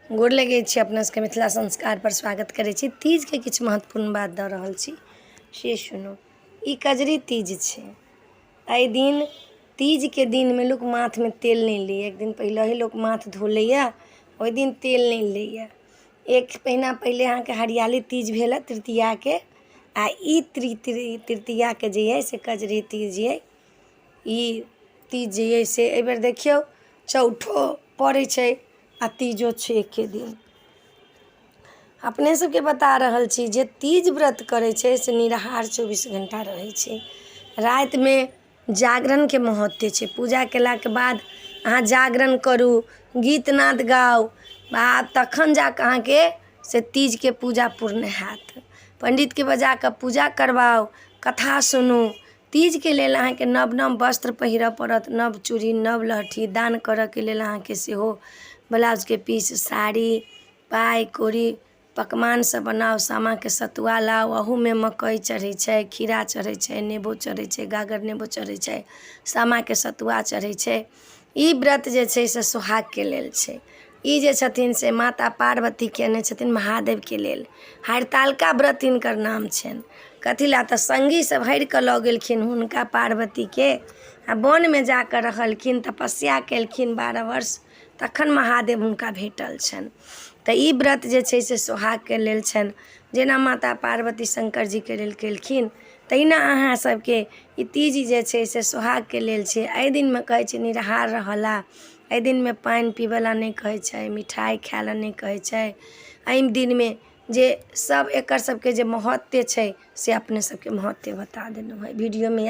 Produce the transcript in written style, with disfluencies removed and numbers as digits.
गोर लगे छी अपना सबके मिथिला संस्कार पर स्वागत करे छी। तीज के किछु महत्वपूर्ण बात दऽ रहल छी से सुनो। ई कजरी तीज छै। एहि दिन तीज के दिन में लोग माथ में तेल नहीं ले। एक दिन पहले ही लोग माथ धो लैया, ओहि दिन तेल नहीं लैया। एक महीना पहले अहाँ के हरियाली तीज भेल तृतीया के, आ ई तृतीया के जे है से कजरी तीज है। ई तीज जे है से एहि बेर देखियो चौठो पड़े छै आ तीजो छै एके दिन। अपने सबके बता रहल छी जे तीज व्रत करे छै से निराहार 24 घंटा रहे छै। रात में जागरण के महत्व छै। पूजा केला के बाद अहाँ जागरण करू, गीत नाद गाओ, आ तखन जाके अहाँ के से तीज के पूजा पूर्ण हैत। पंडित के बजा के पूजा करवाओ, कथा सुनू। तीज के लेल अहाँ के नव नव वस्त्र पहिरऽ पड़त, नव चूड़ी, नव लहठी। दान करऽ के लेल अहाँ के सेहो ब्लाउज के पीस, साड़ी, पाई कौड़ी, पकवान सब बनाओ। सामा के सतुआ लाओ, अहू में मकई चढ़ै छै, खीरा चढ़ै छै, नेबो चढ़ै छै, गागर नेबो चढ़ै छै, सामा के सतुआ चढ़ै छै। ई व्रत जे छै से सोहाग के लेल छै। ई जे छथिन से माता पार्वती केने छथिन महादेव के लेल। हरतालिका व्रत हिनकर नाम छनि। कथी ला तऽ संगी सब हरि कऽ लऽ गेलखिन हुनका पार्वती के, आ वन में जाकर रहलखिन, तपस्या केलखिन 12 वर्ष, तखन महादेव हुनका भेटल छनि। तऽ ई व्रत जे छै से सोहाग के लेल छनि। जेना माता पार्वती शंकर जी के लेल केलखिन, तहिना अहाँ सबके ई तीज जे छै से सोहाग के लेल छै। एहि दिन में कहै छै निराहार रहला। एहि दिन में पानि पीबला नहीं कहै छै, मिठाई खायला नहीं कहै छै। एहि दिन में जे सब एकर सबके जे महत्व छै से अपने सबके महत्व बता देलहुँ है वीडियो में।